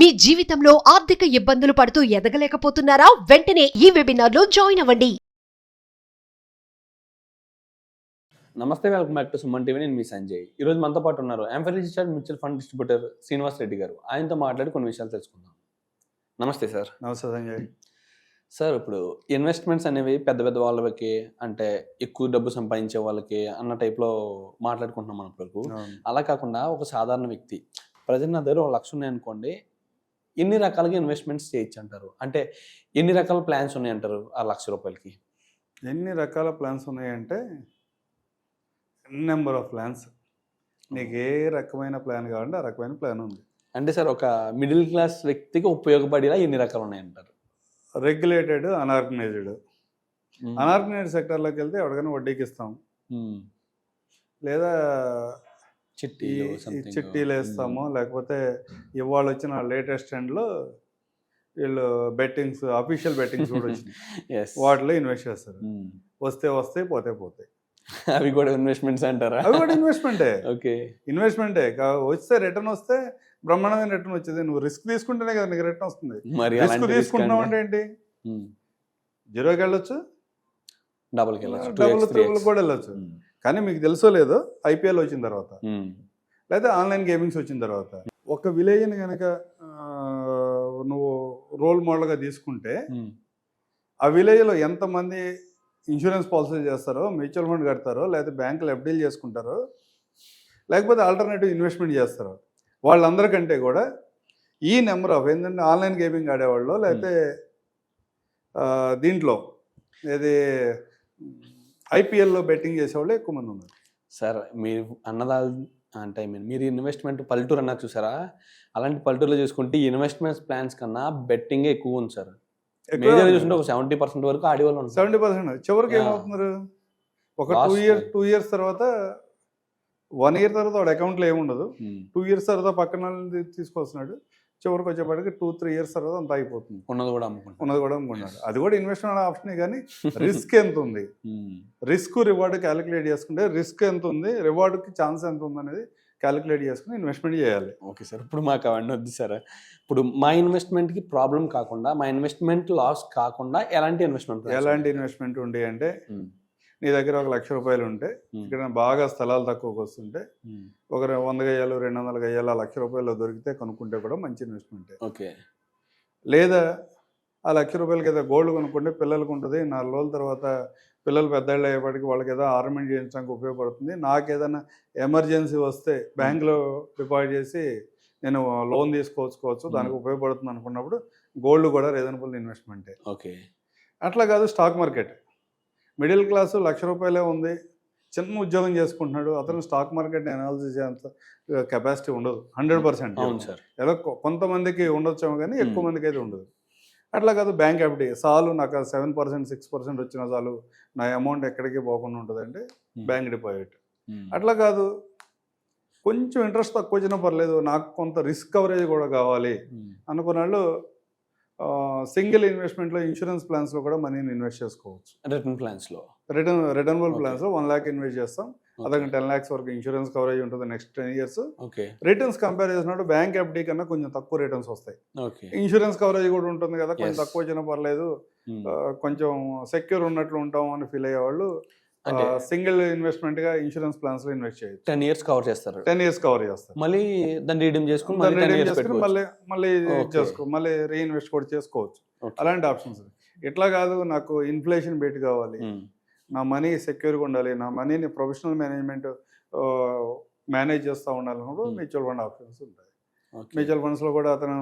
మీ జీవితంలో ఆర్థిక ఇబ్బందులు పడుతూ ఎదగలేకపోతున్నారా? వెంటనే ఈ వెబినార్లో జాయిన్ అవ్వండి. నమస్తే, welcome back to Suman TV. నేను మీ సంజయ్. ఈరోజు మనతో పాటు ఉన్నారు ఎంఫర్ registered mutual fund distributor Srinivas Reddy గారు. ఆయనతో మాట్లాడి కొన్ని విషయాలు తెలుసుకుందాం. నమస్తే సార్. నమస్తే సంజయ్. సార్, ఇప్పుడు ఇన్వెస్ట్మెంట్స్ అనేవి పెద్ద పెద్ద వాళ్ళకి, అంటే ఎక్కువ డబ్బు సంపాదించే వాళ్ళకి అన్న టైప్లో మాట్లాడుకుంటున్నాం మన వరకు. అలా కాకుండా ఒక సాధారణ వ్యక్తి, ప్రజెంట్ నా దగ్గర 1 లక్ష ఉన్నాయనుకోండి, ఎన్ని రకాలుగా ఇన్వెస్ట్మెంట్స్ చేయొచ్చు అంటారు? అంటే ఎన్ని రకాల ప్లాన్స్ ఉన్నాయంటారు ఆ 1 లక్ష రూపాయలకి? ఎన్ని రకాల ప్లాన్స్ ఉన్నాయంటే నెంబర్ ఆఫ్ ప్లాన్స్. నీకు ఏ రకమైన ప్లాన్ కావాలంటే ఆ రకమైన ప్లాన్ ఉంది. అంటే సార్, ఒక మిడిల్ క్లాస్ వ్యక్తికి ఉపయోగపడేలా ఎన్ని రకాలు ఉన్నాయంటారు? Regulated, unorganised. అన్ఆర్గనైజ్డ్ సెక్టర్లోకి వెళ్తే ఎవరికైనా వడ్డీకి ఇస్తాం, లేదా చిట్టీలు వేస్తాము, లేకపోతే ఇవాళ వచ్చిన లేటెస్ట్ ట్రెండ్లో వీళ్ళు బెట్టింగ్స్, అఫీషియల్ బెట్టింగ్స్ కూడా వచ్చినాయి, వాటిలో ఇన్వెస్ట్ చేస్తారు. వస్తే వస్తాయి, పోతే పోతాయి. అవి కూడా ఇన్వెస్ట్మెంట్స్ అంటారా? అవి కూడా ఇన్వెస్ట్మెంటే. ఓకే, ఇన్వెస్ట్మెంటే. వస్తే రిటర్న్ వస్తే బ్రహ్మాండమైన రిటర్న్ వచ్చేది. నువ్వు రిస్క్ తీసుకుంటేనే కదా నీకు రిటర్న్ వస్తుంది. రిస్క్ తీసుకుంటున్నావు అంటే ఏంటి? జీరోకి వెళ్ళొచ్చు, డబుల్ కూడా వెళ్ళొచ్చు. కానీ మీకు తెలుసో లేదో, ఐపీఎల్ వచ్చిన తర్వాత, లేదా ఆన్లైన్ గేమింగ్స్ వచ్చిన తర్వాత, ఒక విలేజ్ని కనుక నువ్వు రోల్ మోడల్గా తీసుకుంటే, ఆ విలేజ్లో ఎంతమంది ఇన్సూరెన్స్ పాలసీ చేస్తారో, మ్యూచువల్ ఫండ్ కడతారో, లేకపోతే బ్యాంకులు ఎఫ్డీలు చేసుకుంటారో, లేకపోతే ఆల్టర్నేటివ్ ఇన్వెస్ట్మెంట్ చేస్తారో, వాళ్ళందరికంటే కూడా ఈ నెంబర్ ఆఫ్ ఏంటంటే ఆన్లైన్ గేమింగ్ ఆడేవాళ్ళు, లేకపోతే దీంట్లో ఏది ఐపీఎల్లో బెట్టింగ్ చేసేవాళ్ళు ఎక్కువ మంది ఉన్నారు. సార్, మీరు అన్నదా అంటే మీరు ఇన్వెస్ట్మెంట్ పల్లెటూరు అన్నారు చూసారా? అలాంటి పల్లెటూరులో చూసుకుంటే ఇన్వెస్ట్మెంట్ ప్లాన్స్ కన్నా బెట్టింగే ఎక్కువ ఉంది సార్. మేజర్ చూసుకుంటే ఒక 70% వరకు ఆడేవాళ్ళు ఉన్నారు. 70%. చివరికి ఏమవుతున్నారు, ఒక 2 ఇయర్స్ తర్వాత, 1 ఇయర్ తర్వాత వాడు అకౌంట్లో ఏముండదు, 2 ఇయర్స్ తర్వాత పక్కన తీసుకొస్తున్నాడు, చివరికి వచ్చేప్పటికి 2-3 ఇయర్స్ తర్వాత అంత అయిపోతుంది. ఉన్నది కూడా అమ్ముకున్నాడు. అది కూడా ఇన్వెస్ట్మెంట్ ఆప్షనే. కానీ రిస్క్ ఎంత ఉంది, రిస్క్ రివార్డ్ క్యాలిక్యులేట్ చేసుకుంటే, రిస్క్ ఎంత ఉంది, రివార్డ్కి ఛాన్స్ ఎంత ఉంది అనేది క్యాలిక్యులేట్ చేసుకుని ఇన్వెస్ట్మెంట్ చేయాలి. ఓకే సార్, ఇప్పుడు మాకు అవన్నీ వద్దు సార్. ఇప్పుడు మా ఇన్వెస్ట్మెంట్కి ప్రాబ్లం కాకుండా, మా ఇన్వెస్ట్మెంట్ లాస్ కాకుండా ఎలాంటి ఇన్వెస్ట్మెంట్ ఉండే అంటే, నీ దగ్గర 1 లక్ష రూపాయలు ఉంటే, ఇక్కడ బాగా స్థలాలు తక్కువకి వస్తుంటే, ఒక 100 గజాలు 200 గజాలు 1 లక్ష రూపాయలు దొరికితే కొనుక్కుంటే కూడా మంచి ఇన్వెస్ట్మెంటే. ఓకే. లేదా ఆ 1 లక్ష రూపాయలకి ఏదో గోల్డ్ కొనుక్కుంటే పిల్లలకు ఉంటుంది, 4 రోజుల తర్వాత పిల్లలు పెద్దవాళ్ళు అయ్యేపటికి వాళ్ళకి ఏదో ఆర్నమెంట్ చేయించడానికి ఉపయోగపడుతుంది, నాకు ఏదైనా ఎమర్జెన్సీ వస్తే బ్యాంకులో డిపాజిట్ చేసి నేను లోన్ తీసుకోవచ్చు, దానికి ఉపయోగపడుతుంది అనుకున్నప్పుడు గోల్డ్ కూడా రీజనబుల్ ఇన్వెస్ట్మెంటే. ఓకే. అట్లా కాదు, స్టాక్ మార్కెట్. మిడిల్ క్లాసు 1 లక్ష రూపాయలే ఉంది, చిన్న ఉద్యోగం చేసుకుంటున్నాడు, అతను స్టాక్ మార్కెట్ అనాలిసిస్ చేసేంత కెపాసిటీ ఉండదు 100%. అవును సార్. ఏదో కొంతమందికి ఉండొచ్చేమో కానీ ఎక్కువ మందికి అయితే ఉండదు. అట్లా కాదు, బ్యాంక్ ఎఫ్డి చాలు, నాకు 7%, 6% వచ్చినా చాలు, నా అమౌంట్ ఎక్కడికి పోకుండా ఉంటుందంటే బ్యాంక్ డిపాజిట్. అట్లా కాదు, కొంచెం ఇంట్రెస్ట్ తక్కువ వచ్చినా పర్లేదు, నాకు కొంత రిస్క్ కవరేజ్ కూడా కావాలి అనుకున్న వాళ్ళు సింగిల్ ఇన్వెస్ట్మెంట్లో ఇన్సూరెన్స్ ప్లాన్స్లో కూడా మనీని ఇన్వెస్ట్ చేసుకోవచ్చు. రిటర్నబుల్ ప్లాన్స్లో 1 lakh ఇన్వెస్ట్ చేస్తాం, అదొక 10 lakhs వరకు ఇన్సూరెన్స్ కవరేజ్ ఉంటుంది నెక్స్ట్ 10 years. రిటర్న్స్ కంపేర్ చేసినప్పుడు బ్యాంక్ ఎఫ్డి కన్నా కొంచెం తక్కువ రిటర్న్స్ వస్తాయి. ఇన్సూరెన్స్ కవరేజ్ కూడా ఉంటుంది కదా, కొంచెం తక్కువ వచ్చినా పర్లేదు, కొంచెం సెక్యూర్ ఉన్నట్లు ఉంటాం అని ఫీల్ అయ్యేవాళ్ళు సింగిల్ ఇన్వెస్ట్మెంట్ గా ఇన్సూరెన్స్ ప్లాన్స్ లో ఇన్వెస్ట్ చేయొచ్చు. 10 years కవర్ చేస్తారు. మళ్ళీ దాన్ని రిడీమ్ చేసుకుని మళ్ళీ రీఇన్వెస్ట్ కూడా చేసుకోవచ్చు. అలాంటి ఆప్షన్స్. ఇట్లా కాదు, నాకు ఇన్ఫ్లేషన్ బేట్ కావాలి, నా మనీ సెక్యూర్గా ఉండాలి, నా మనీని ప్రొఫెషనల్ మేనేజ్మెంట్ మేనేజ్ చేస్తూ ఉండాలన్నప్పుడు మ్యూచువల్ ఫండ్ ఆప్షన్స్ ఉంటాయి. మ్యూచువల్ ఫండ్స్లో కూడా అతను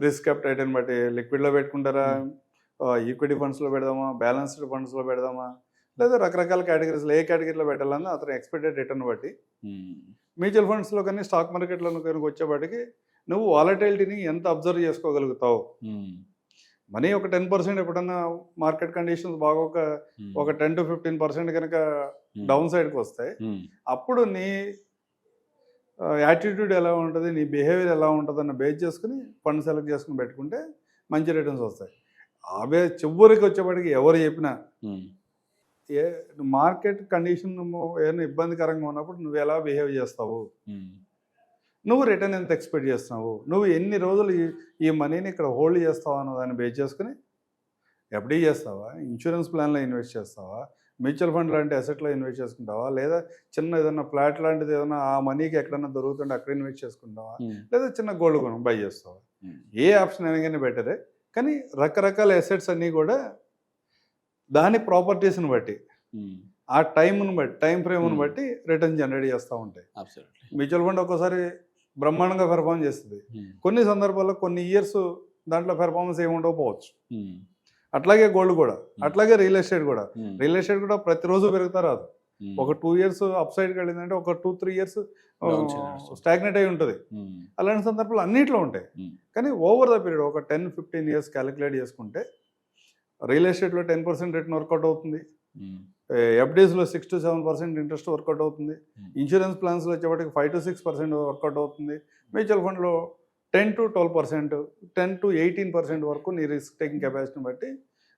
రిస్క్ అప్టైట్ని బట్టి లిక్విడ్లో పెట్టుకుంటారా, ఈక్విటీ ఫండ్స్లో పెడదామా, బ్యాలెన్స్డ్ ఫండ్స్లో పెడదామా, లేదా రకరకాల కేటగిరీస్లో ఏ కేటగిరీలో పెట్టాలని అతను ఎక్స్పెక్టెడ్ రిటర్న్ బట్టి. మ్యూచువల్ ఫండ్స్లో కానీ స్టాక్ మార్కెట్లో కనుక వచ్చేపాటికి నువ్వు వాలటిలిటీని ఎంత అబ్జర్వ్ చేసుకోగలుగుతావు. మనీ ఒక 10% ఎప్పుడన్నా మార్కెట్ కండిషన్స్ బాగా ఒక 10 to 15% కనుక డౌన్ సైడ్కి వస్తాయి, అప్పుడు నీ యాటిట్యూడ్ ఎలా ఉంటుంది, నీ బిహేవియర్ ఎలా ఉంటుంది అన్న బేస్ చేసుకుని ఫండ్ సెలెక్ట్ చేసుకుని పెట్టుకుంటే మంచి రిటర్న్స్ వస్తాయి. అవే చివరికి వచ్చేప్పటికి ఎవరు చెప్పినా మార్కెట్ కండిషన్ ఏదైనా ఇబ్బందికరంగా ఉన్నప్పుడు నువ్వు ఎలా బిహేవ్ చేస్తావు నువ్వు రిటర్న్ ఎంత ఎక్స్పెక్ట్ చేస్తున్నావు, నువ్వు ఎన్ని రోజులు ఈ మనీని ఇక్కడ హోల్డ్ చేస్తావా అన్న దాన్ని బేస్ చేసుకుని ఎఫ్డీ చేస్తావా, ఇన్సూరెన్స్ ప్లాన్లో ఇన్వెస్ట్ చేస్తావా, మ్యూచువల్ ఫండ్ లాంటి అసెట్లో ఇన్వెస్ట్ చేసుకుంటావా, లేదా చిన్న ఏదైనా ఫ్లాట్ లాంటిది ఏదైనా ఆ మనీకి ఎక్కడైనా దొరుకుతుంటే అక్కడ ఇన్వెస్ట్ చేసుకుంటావా, లేదా చిన్న గోల్డ్ కొను బై చేస్తావా. ఏ ఆప్షన్ అయినా బెటరే. కానీ రకరకాల అసెట్స్ అన్నీ కూడా దాని ప్రాపర్టీస్ని బట్టి ఆ టైంను బట్టి టైం ఫ్రేమ్ను బట్టి రిటర్న్ జనరేట్ చేస్తూ ఉంటాయి. మ్యూచువల్ ఫండ్ ఒక్కోసారి బ్రహ్మాండంగా పెర్ఫామ్ చేస్తుంది, కొన్ని సందర్భాల్లో కొన్ని ఇయర్స్ దాంట్లో పెర్ఫార్మెన్స్ ఏమి ఉండకపోవచ్చు. అట్లాగే గోల్డ్ కూడా, అట్లాగే రియల్ ఎస్టేట్ కూడా ప్రతిరోజు పెరుగుతా రాదు. ఒక 2 years అప్ సైడ్కి వెళ్ళిందంటే ఒక 2-3 years స్టాగ్నేట్ అయి ఉంటుంది. అలాంటి సందర్భాలు అన్నిట్లో ఉంటాయి. కానీ ఓవర్ ద పీరియడ్ ఒక 10-15 years క్యాలిక్యులేట్ చేసుకుంటే రియల్ ఎస్టేట్లో 10% రిటర్న్ వర్కౌట్ అవుతుంది, ఎఫ్డీస్లో 6-7% ఇంట్రెస్ట్ వర్కౌట్ అవుతుంది, ఇన్సూరెన్స్ ప్లాన్స్లో వచ్చేప్పటికి 5-6% వర్కౌట్ అవుతుంది, మ్యూచువల్ ఫండ్లో 10-12%, 10-18% వరకు నీ రిస్క్ టేకింగ్ కెపాసిటీని బట్టి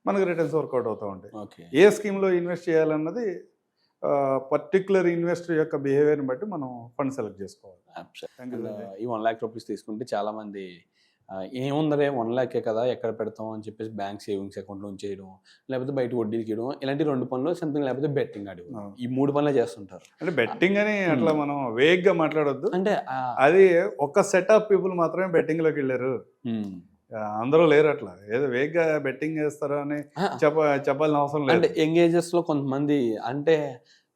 మనకు రిటర్న్స్ వర్కౌట్ అవుతూ ఉంటాయి. ఏ స్కీమ్లో ఇన్వెస్ట్ చేయాలన్నది పర్టికులర్ ఇన్వెస్టర్ యొక్క బిహేవియర్ని బట్టి మనం ఫండ్ సెలెక్ట్ చేసుకోవాలి. ఈ 1 lakh రూపీస్ తీసుకుంటే చాలా మంది ఏముందరే 1 lakh కదా ఎక్కడ పెడతాం అని చెప్పేసి బ్యాంక్ సేవింగ్స్ అకౌంట్లో ఉంచేయడం, లేకపోతే బయట వడ్డీకి ఇవ్వడం, ఇలాంటి 2 పనులు సంథింగ్, లేకపోతే బెట్టింగ్ ఆడడం, ఈ 3 పనులే చేస్తుంటారు. అంటే బెట్టింగ్ అని అట్లా మనం వేగ్గా మాట్లాడొద్దు. అంటే అది ఒక సెట్ ఆఫ్ పీపుల్ మాత్రమే బెట్టింగ్లోకి వెళ్ళారు, అందరూ లేరు. అట్లా ఏదో వేగ్గా బెట్టింగ్ చేస్తారు అని చెప్పాల్సిన అవసరం లేదు. అంటే ఎంగేజెస్లో కొంతమంది అంటే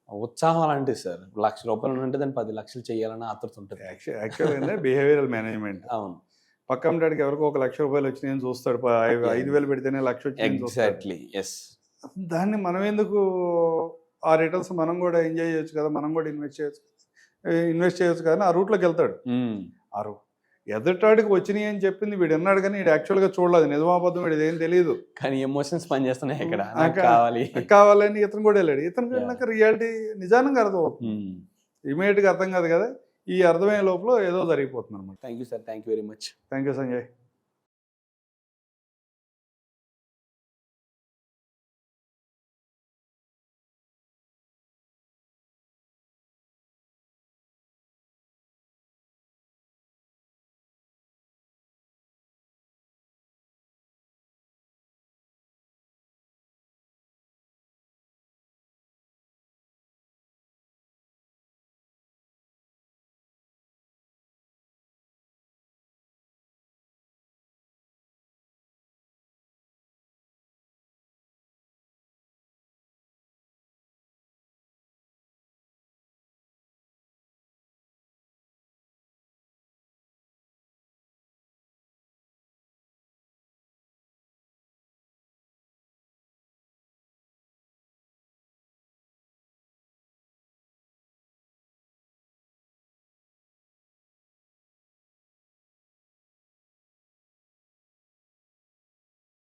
ఉత్సాహం అలాంటిది సార్, ₹1,00,000 ఉంటే దాన్ని 10 లక్షలు చేయాలని ఆతృత ఉంటుంది. యాక్చువల్గా బిహేవియరల్ మేనేజ్మెంట్. అవును, పక్కన డాడికి ఎవరికో ₹1,00,000 వచ్చినాయని చూస్తాడు, 5,000 పెడితేనే 1,00,000 వచ్చింది. దాన్ని మనం ఎందుకు ఆ రిటర్న్స్ మనం కూడా ఎంజాయ్ చేయొచ్చు కదా, మనం కూడా ఇన్వెస్ట్ చేయొచ్చు కదా ఆ రూట్లోకి వెళ్తాడు. ఎదుటాడికి వచ్చినాయి అని చెప్పింది వీడు అన్నాడు, కానీ వీడు యాక్చువల్గా చూడలేదు, నిజమాబద్ధం వీడు ఏం తెలియదు, కానీ ఎమోషన్స్ పనిచేస్తున్నాయి ఇక్కడ, కావాలని ఇతను కూడా వెళ్ళాడు. ఇతను వెళ్ళినాక రియాలిటీ నిజానంగా అర్థమవుతుంది, ఇమీడియట్గా అర్థం కాదు కదా. ఈ అర్థమయ్యే లోపల ఏదో జరిగిపోతుంది అనమాట. Thank you sir, thank you very much. Thank you Sanjay.